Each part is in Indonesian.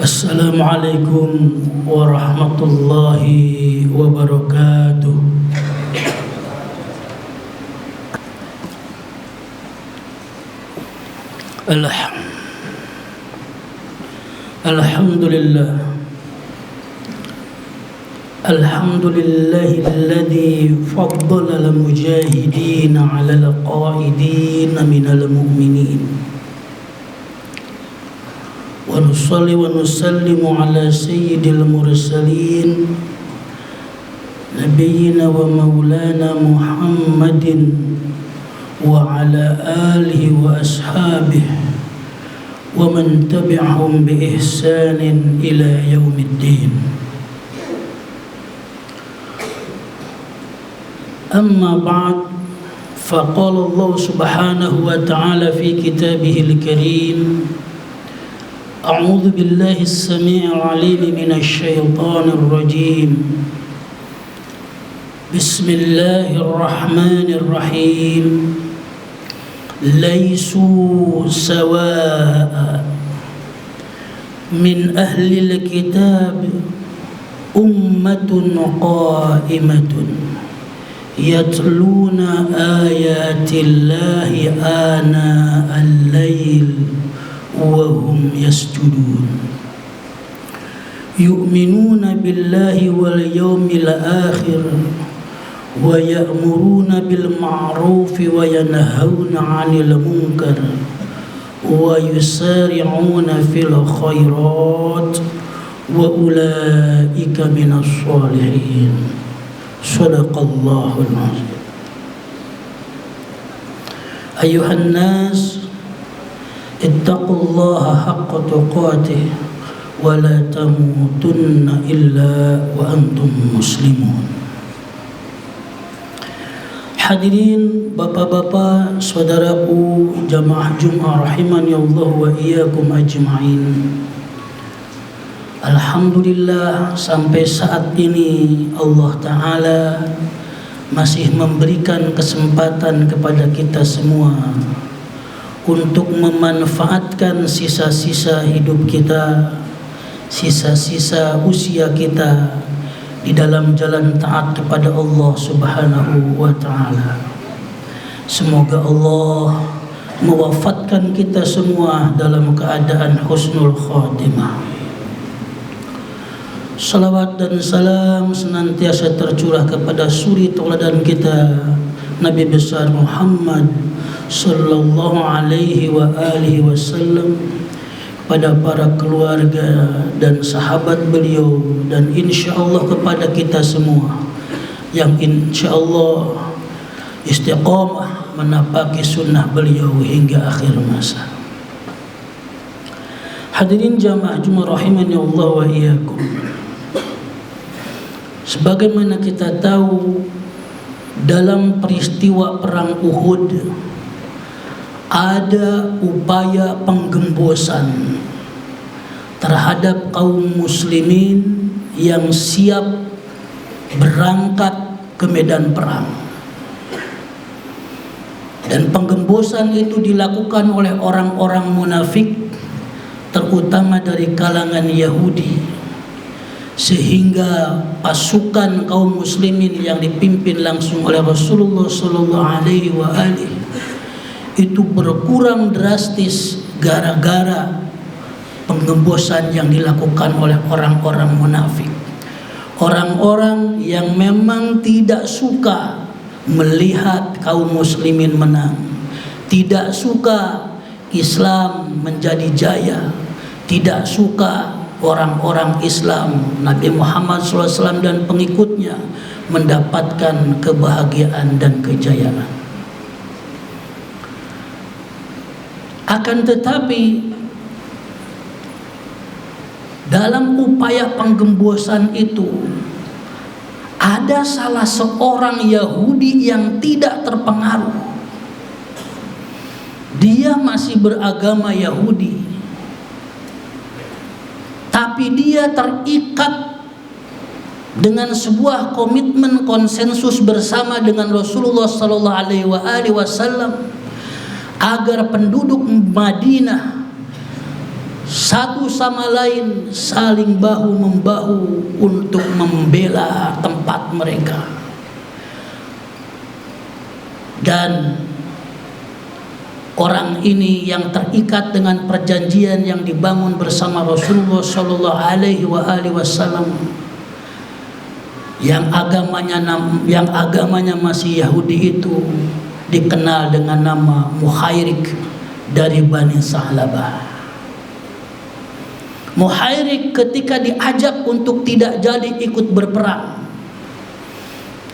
Assalamualaikum warahmatullahi wabarakatuh. Alhamdulillah. Alhamdulillahilladzi faddala al-mujahidin 'ala al-qa'idin minal mu'minin. Wa nusalli wa nusallimu ala sayyidil mursalin nabiyyina wa maulana Muhammadin wa ala alihi wa ashabihi wa man tabi'ahum bi ihsanin ila yaumiddin. Amma ba'd, faqala Allah subhanahu wa ta'ala fi kitabihil karim: A'udzu billahi as-sami'il 'alim minasy syaithanir rajim. Bismillahirrahmanirrahim. Laisu sawa'a min ahlil kitab ummatun qa'imatun yatluna ayatillahi ana al-lail wa hum yasjudun yu'minuna billahi wal yawmil akhir wa ya'muruna bil ma'ruf wa yanhauna 'anil munkar wa yusari'una fil khairat wa ulaika minas sholihin. Shadaqallahul azim. Ayuhan nas, ittaqullaha haqqa tuqatih wa la tamutunna illa wa antum muslimun. Hadirin bapak-bapak, saudaraku jamaah Jumat rahimani Allah wa iyyakum ajma'in. Alhamdulillah, sampai saat ini Allah Ta'ala masih memberikan kesempatan kepada kita semua untuk memanfaatkan sisa-sisa hidup kita, sisa-sisa usia kita di dalam jalan taat kepada Allah Subhanahu wa Ta'ala. Semoga Allah mewafatkan kita semua dalam keadaan husnul khatimah. Salawat dan salam senantiasa tercurah kepada suri tauladan kita, Nabi besar Muhammad sallallahu alaihi wa alihi wasallam, pada para keluarga dan sahabat beliau, dan insyaallah kepada kita semua yang insyaallah istiqamah menapaki sunnah beliau hingga akhir masa. Hadirin jamaah Jumat rahimani Allah wa iyyakum. Sebagaimana kita tahu, dalam peristiwa perang Uhud ada upaya penggembosan terhadap kaum muslimin yang siap berangkat ke medan perang. Dan penggembosan itu dilakukan oleh orang-orang munafik, terutama dari kalangan Yahudi, sehingga pasukan kaum muslimin yang dipimpin langsung oleh Rasulullah sallallahu alaihi wa alihi itu berkurang drastis gara-gara penggembosan yang dilakukan oleh orang-orang munafik. Orang-orang yang memang tidak suka melihat kaum muslimin menang, tidak suka Islam menjadi jaya, tidak suka orang-orang Islam, Nabi Muhammad SAW dan pengikutnya mendapatkan kebahagiaan dan kejayaan. Akan tetapi dalam upaya penggembosan itu ada salah seorang Yahudi yang tidak terpengaruh. Dia masih beragama Yahudi, tapi dia terikat dengan sebuah komitmen konsensus bersama dengan Rasulullah sallallahu alaihi wasallam agar penduduk Madinah satu sama lain saling bahu-membahu untuk membela tempat mereka. Dan orang ini yang terikat dengan perjanjian yang dibangun bersama Rasulullah Shallallahu Alaihi Wasallam, yang agamanya masih Yahudi, itu dikenal dengan nama Muhairik dari Bani Sa'labah. Muhairik ketika diajak untuk tidak jadi ikut berperang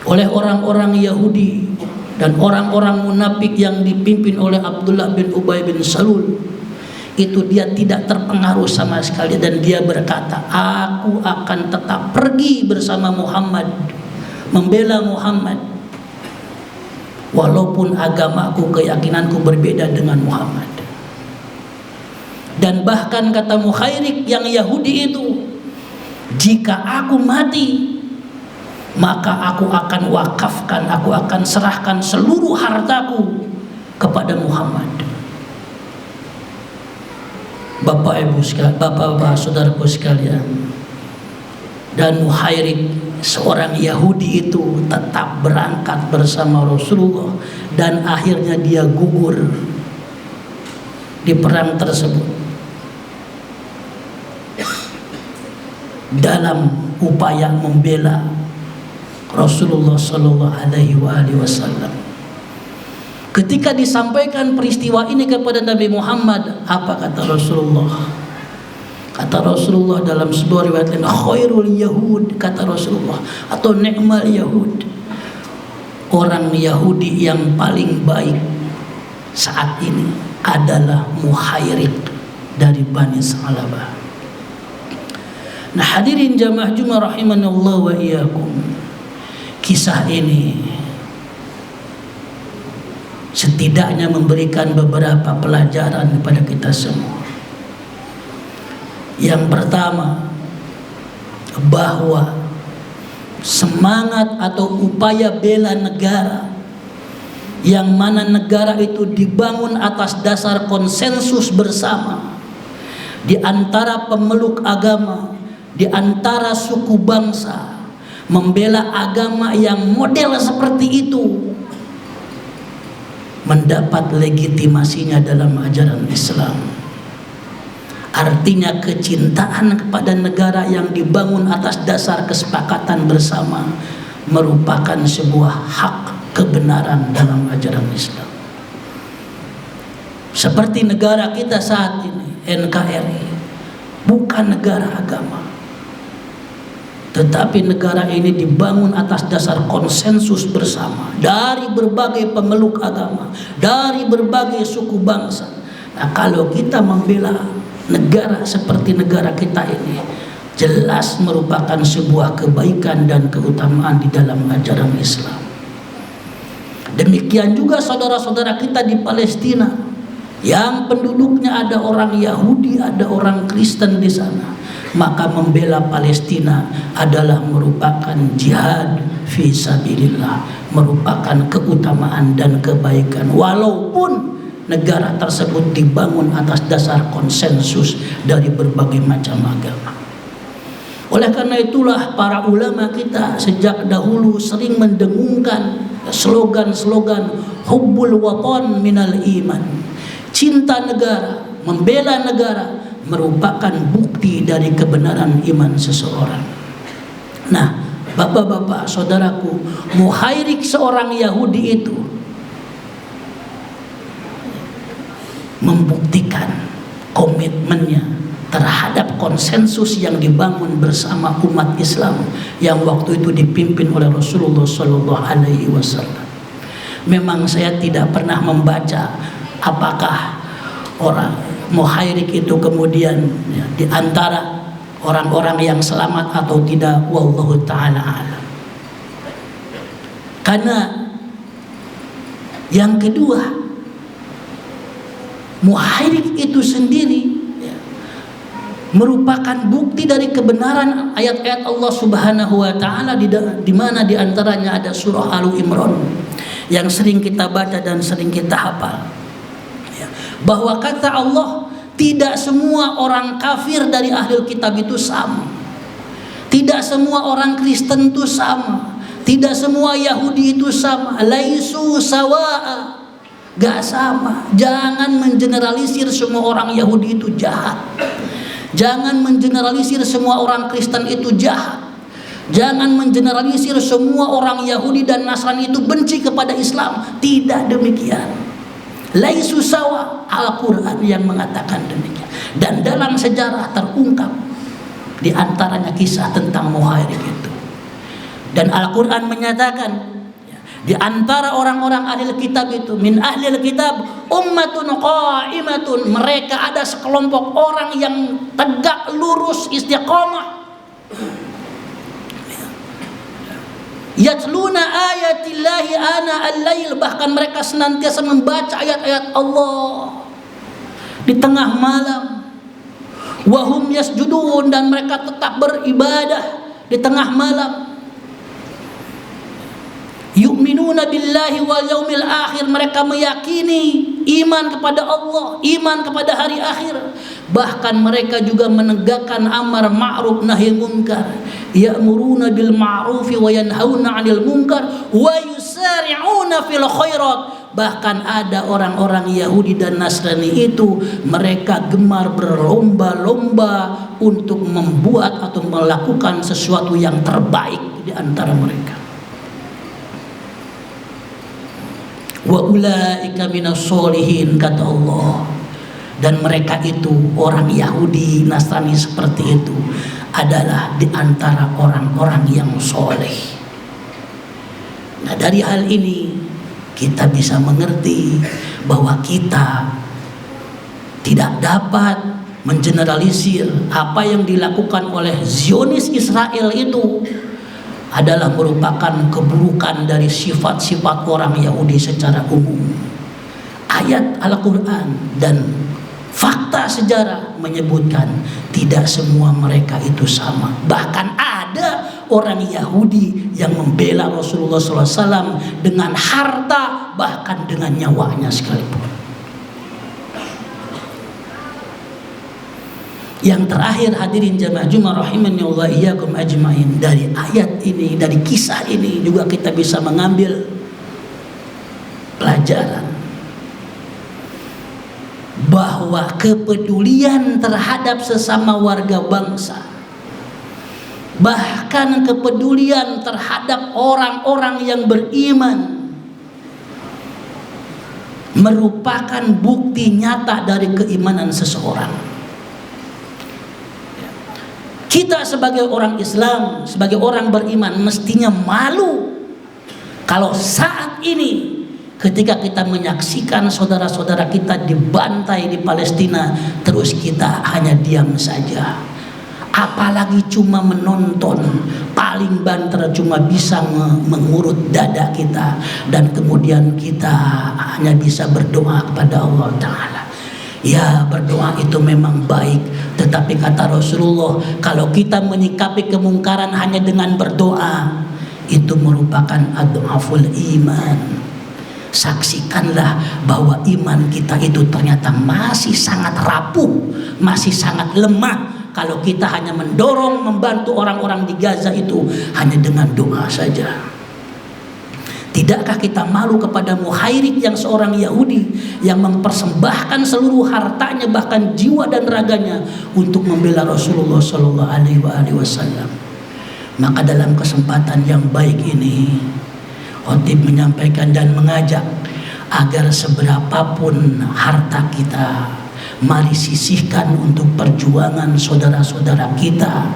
oleh orang-orang Yahudi dan orang-orang munafik yang dipimpin oleh Abdullah bin Ubay bin Salul, itu dia tidak terpengaruh sama sekali dan dia berkata, aku akan tetap pergi bersama Muhammad, membela Muhammad, walaupun agamaku, keyakinanku berbeda dengan Muhammad. Dan bahkan kata Muhairik yang Yahudi itu, jika aku mati, maka aku akan wakafkan, aku akan serahkan seluruh hartaku kepada Muhammad. Bapak-bapak, saudaraku sekalian, dan Muhairik, seorang Yahudi itu tetap berangkat bersama Rasulullah dan akhirnya dia gugur di perang tersebut dalam upaya membela Rasulullah Sallallahu Alaihi Wasallam. Ketika disampaikan peristiwa ini kepada Nabi Muhammad, apa kata Rasulullah? Kata Rasulullah dalam sebuah riwayat lain, khairul Yahud, kata Rasulullah, atau ni'mal Yahud, orang Yahudi yang paling baik saat ini adalah Muhairik dari Bani Sa'labah. Nah, hadirin jamaah Jumat rahimanallah wa iyyakum, kisah ini setidaknya memberikan beberapa pelajaran kepada kita semua. Yang pertama, bahwa semangat atau upaya bela negara, yang mana negara itu dibangun atas dasar konsensus bersama di antara pemeluk agama, di antara suku bangsa, membela agama yang model seperti itu mendapat legitimasinya dalam ajaran Islam. Artinya kecintaan kepada negara yang dibangun atas dasar kesepakatan bersama merupakan sebuah hak kebenaran dalam ajaran Islam. Seperti negara kita saat ini, NKRI, bukan negara agama, tetapi negara ini dibangun atas dasar konsensus bersama dari berbagai pemeluk agama, dari berbagai suku bangsa. Nah, kalau kita membela negara seperti negara kita ini, jelas merupakan sebuah kebaikan dan keutamaan di dalam ajaran Islam. Demikian juga saudara-saudara kita di Palestina, yang penduduknya ada orang Yahudi, ada orang Kristen di sana, maka membela Palestina adalah merupakan jihad fi sabilillah, merupakan keutamaan dan kebaikan, walaupun negara tersebut dibangun atas dasar konsensus dari berbagai macam agama. Oleh karena itulah para ulama kita sejak dahulu sering mendengungkan slogan-slogan hubbul watan minal iman, cinta negara, membela negara merupakan bukti dari kebenaran iman seseorang. Nah, bapak-bapak, saudaraku, Muhairik seorang Yahudi itu membuktikan komitmennya terhadap konsensus yang dibangun bersama umat Islam yang waktu itu dipimpin oleh Rasulullah Shallallahu Alaihi Wasallam. Memang saya tidak pernah membaca apakah orang Muhairik itu kemudian di antara orang-orang yang selamat atau tidak, wallahu taala alam. Karena yang kedua, Muhairik itu sendiri merupakan bukti dari kebenaran ayat-ayat Allah Subhanahu wa taala, di mana di antaranya ada surah Al-Imran yang sering kita baca dan sering kita hafal. Bahwa kata Allah, Tidak semua orang kafir dari ahli kitab itu sama. Tidak semua orang Kristen itu sama. Tidak semua Yahudi itu sama. Laisu sawa'a. Gak sama. Jangan mengeneralisir semua orang Yahudi itu jahat. Jangan mengeneralisir semua orang Kristen itu jahat. Jangan mengeneralisir semua orang Yahudi dan Nasrani itu benci kepada Islam. Tidak demikian. Laisu sawa. Al-Quran yang mengatakan demikian. Dan dalam sejarah terungkap di antaranya kisah tentang Muhairik itu. Dan Al-Quran menyatakan di antara orang-orang ahli kitab itu, min ahli kitab ummatun qa'imatun, mereka ada sekelompok orang yang tegak lurus istiqamah, yatluna ayatillahi ana al-lail, bahkan mereka senantiasa membaca ayat-ayat Allah di tengah malam, wahum yasjudun, dan mereka tetap beribadah di tengah malam, yu'minuna billahi wal yaumil akhir, mereka meyakini iman kepada Allah, iman kepada hari akhir. Bahkan mereka juga menegakkan amar ma'ruf nahi munkar, ya'muruna bil ma'rufi wa yanhauna 'anil munkar wa yusari'una fil khairat. Bahkan ada orang-orang Yahudi dan Nasrani itu mereka gemar berlomba-lomba untuk membuat atau melakukan sesuatu yang terbaik di antara mereka. Wa ulaika minas sholihin, kata Allah. Dan mereka itu, orang Yahudi Nasrani seperti itu, adalah di antara orang-orang yang soleh. Nah, dari hal ini kita bisa mengerti bahwa kita tidak dapat mengeneralisir apa yang dilakukan oleh Zionis Israel itu adalah merupakan keburukan dari sifat-sifat orang Yahudi secara umum. Ayat Al-Quran dan fakta sejarah menyebutkan tidak semua mereka itu sama. Bahkan ada orang Yahudi yang membela Rasulullah SAW dengan harta, bahkan dengan nyawanya sekalipun. Yang terakhir, hadirin jamaah Jumat rahimani Allah iyyakum ajmain, dari ayat ini, dari kisah ini juga kita bisa mengambil pelajaran bahwa kepedulian terhadap sesama warga bangsa, bahkan kepedulian terhadap orang-orang yang beriman, merupakan bukti nyata dari keimanan seseorang. Kita sebagai orang Islam, sebagai orang beriman, mestinya malu kalau saat ini ketika kita menyaksikan saudara-saudara kita dibantai di Palestina, terus kita hanya diam saja. Apalagi cuma menonton, paling banter cuma bisa mengurut dada kita, dan kemudian kita hanya bisa berdoa kepada Allah Ta'ala. Ya, berdoa itu memang baik, tetapi kata Rasulullah, kalau kita menyikapi kemungkaran hanya dengan berdoa, itu merupakan adhaful iman. Saksikanlah bahwa iman kita itu ternyata masih sangat rapuh, masih sangat lemah kalau kita hanya mendorong, membantu orang-orang di Gaza itu hanya dengan doa saja. Tidakkah kita malu kepada Muhairik yang seorang Yahudi yang mempersembahkan seluruh hartanya, bahkan jiwa dan raganya untuk membela Rasulullah Sallallahu Alaihi Wasallam? Maka dalam kesempatan yang baik ini, khotib menyampaikan dan mengajak agar seberapapun harta kita, mari sisihkan untuk perjuangan saudara-saudara kita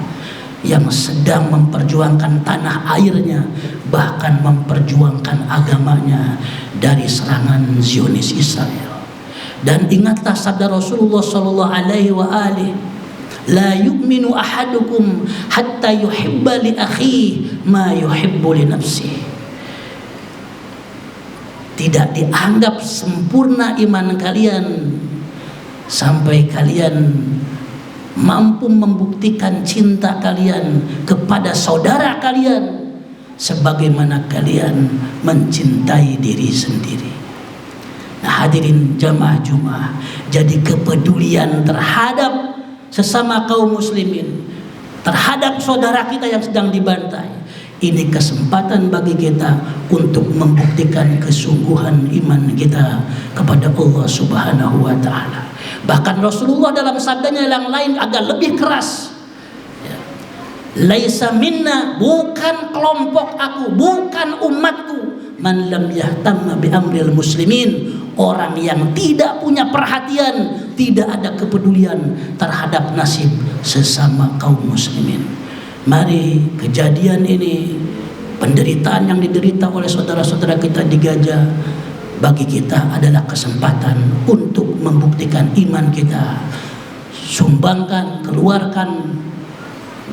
yang sedang memperjuangkan tanah airnya, bahkan memperjuangkan agamanya dari serangan Zionis Israel. Dan ingatlah sabda Rasulullah sallallahu alaihi wa alihi, la yu'minu ahadukum hatta yuhibba li akhihi ma yuhibbu li nafsihi. Tidak dianggap sempurna iman kalian sampai kalian mampu membuktikan cinta kalian kepada saudara kalian sebagaimana kalian mencintai diri sendiri. Nah, hadirin jamaah Jumat, jadi kepedulian terhadap sesama kaum muslimin, terhadap saudara kita yang sedang dibantai, ini kesempatan bagi kita untuk membuktikan kesungguhan iman kita kepada Allah Subhanahu wa taala. Bahkan Rasulullah dalam sabdanya yang lain agak lebih keras. Laisa minna, bukan kelompok aku, bukan umatku, man lam yahtamma bi amril muslimin, orang yang tidak punya perhatian, tidak ada kepedulian terhadap nasib sesama kaum muslimin. Mari kejadian ini, penderitaan yang diderita oleh saudara-saudara kita di Gaza, bagi kita adalah kesempatan untuk membuktikan iman kita. Sumbangkan, keluarkan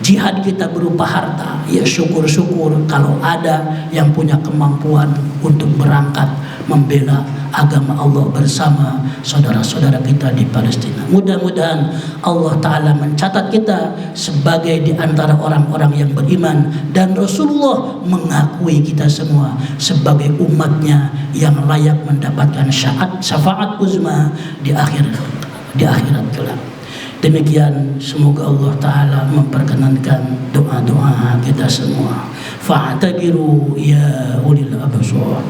jihad kita berupa harta. Ya syukur-syukur kalau ada yang punya kemampuan untuk berangkat membela agama Allah bersama saudara-saudara kita di Palestina. Mudah-mudahan Allah Ta'ala mencatat kita sebagai di antara orang-orang yang beriman, dan Rasulullah mengakui kita semua sebagai umatnya yang layak mendapatkan syafaat uzma di akhirat kelak. Demikian, semoga Allah Ta'ala memperkenankan doa-doa kita semua. Fa'tabiru ya ulil absar.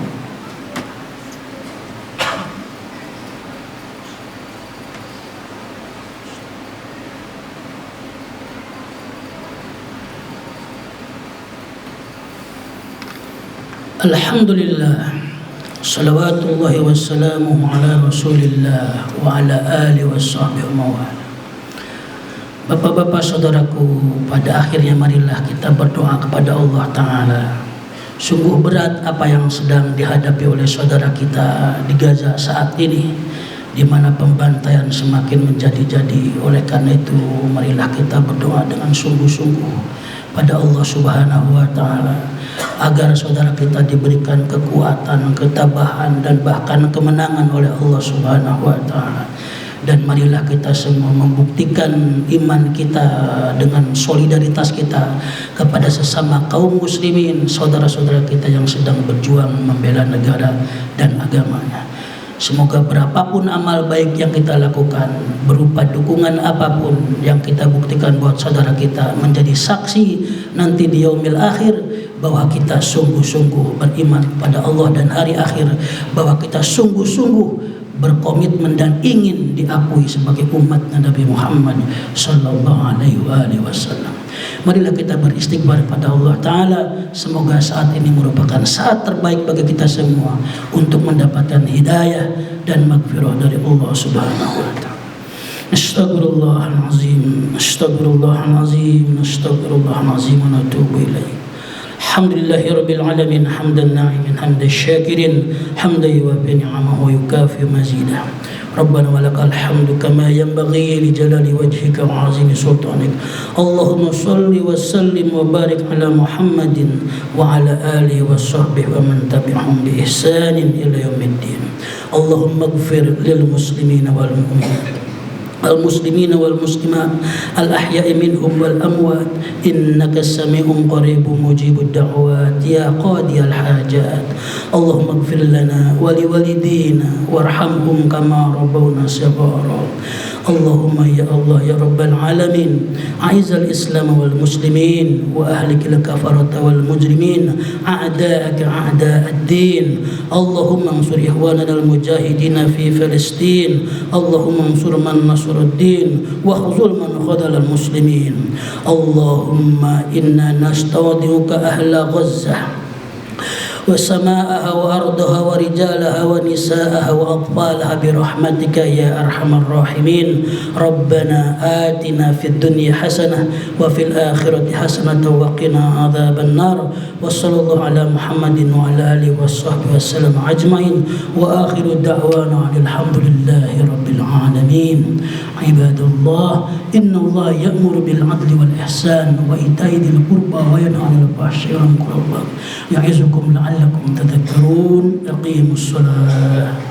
Alhamdulillah, salawatullahi wassalamuhu ala rasulillah wa ala alihi washabbihi mawala. Bapak-bapak saudaraku, pada akhirnya marilah kita berdoa kepada Allah Ta'ala. Sungguh berat apa yang sedang dihadapi oleh saudara kita di Gaza saat ini, di mana pembantaian semakin menjadi-jadi. Oleh karena itu, marilah kita berdoa dengan sungguh-sungguh pada Allah Subhanahu wa Ta'ala agar saudara kita diberikan kekuatan, ketabahan, dan bahkan kemenangan oleh Allah Subhanahu wa Ta'ala. Dan marilah kita semua membuktikan iman kita dengan solidaritas kita kepada sesama kaum muslimin, saudara-saudara kita yang sedang berjuang membela negara dan agamanya. Semoga berapapun amal baik yang kita lakukan, berupa dukungan apapun yang kita buktikan buat saudara kita, menjadi saksi nanti di yaumil akhir bahwa kita sungguh-sungguh beriman pada Allah dan hari akhir, bahwa kita sungguh-sungguh berkomitmen dan ingin diakui sebagai umat Nabi Muhammad sallallahu alaihi wasallam. Marilah kita beristighfar pada Allah Ta'ala. Semoga saat ini merupakan saat terbaik bagi kita semua untuk mendapatkan hidayah dan maghfirah dari Allah Subhanahu wa Ta'ala. Astaghfirullahalazim, astaghfirullahalazim, astaghfirullahalazim, wa natubu ilaih. Alhamdulillahi Rabbil Alamin, hamdan na'imin, hamdan syakirin, hamdan yuwafi ni'amahu wa yukafi mazidah. Rabbana walakal hamdu kama yanbaghi li jalali wajhika wa azimi sultanik. Allahumma salli wa sallim wa barik ala Muhammadin wa ala alihi wa sahbihi wa man tabi'ahum bi ihsanin ila yaumiddin. Allahumma ighfir lil muslimina wal mu'minat, المسلمين والمسلمات الأحياء منهم والأموات إنك سميع قريب مجيب الدعوات يا قاضي الحاجات. اللهم اغفر لنا ولوالدينا وارحمهم كما ربونا صغارا. اللهم يا الله يا رب العالمين، أعز الإسلام والمسلمين وأهلك الكفرة والمجرمين أعداءك أعداء الدين. اللهم انصر إخواننا المجاهدين في فلسطين. اللهم انصر من نصر الدين واخذل من خذل المسلمين. اللهم إنا نستودعك أهل غزة وسماءها وأرضها ورجالها ونساءها وأطفالها برحمتك يا أرحم الراحمين. ربنا آتنا في الدنيا حسنة وفي الآخرة حسنة وقنا عذاب النار. وصلى الله على محمد وعلى آله وصحبه وسلم أجمعين. وآخر دعوانا الحمد لله رب العالمين. عباد الله، إن الله يأمر بالعدل والإحسان وإيتاء ذي القربى وينهى عن الفحشاء والمنكر والبغي يعظكم لعلكم تذكرون. أقيموا الصلاة.